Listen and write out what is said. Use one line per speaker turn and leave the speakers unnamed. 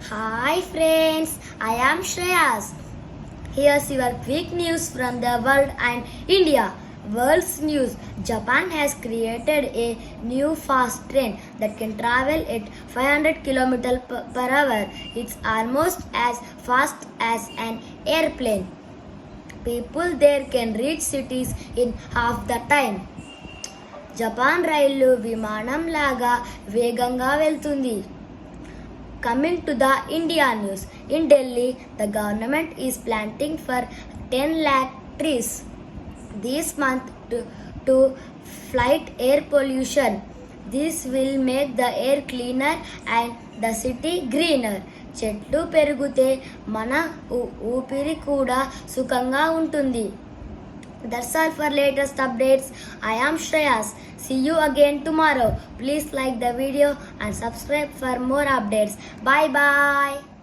Hi friends, I am Shreyas. Here's your quick news from the world and India. World's news. Japan has created a new fast train that can travel at 500 km per hour. It's almost as fast as an airplane. People there can reach cities in half the time. Japan రైలు విమానం లాగా వేగంగా వెళ్తుంది. Coming to the India news. In Delhi, the government is planting for 10 lakh trees this month to fight air pollution. This will make the air cleaner and the city greener. చెట్లు పెరిగితే మన ఊపిరి కూడా సుఖంగా ఉంటుంది. That's all for latest updates. I am Shreyas. See you again tomorrow. Please like the video and subscribe for more updates. Bye bye.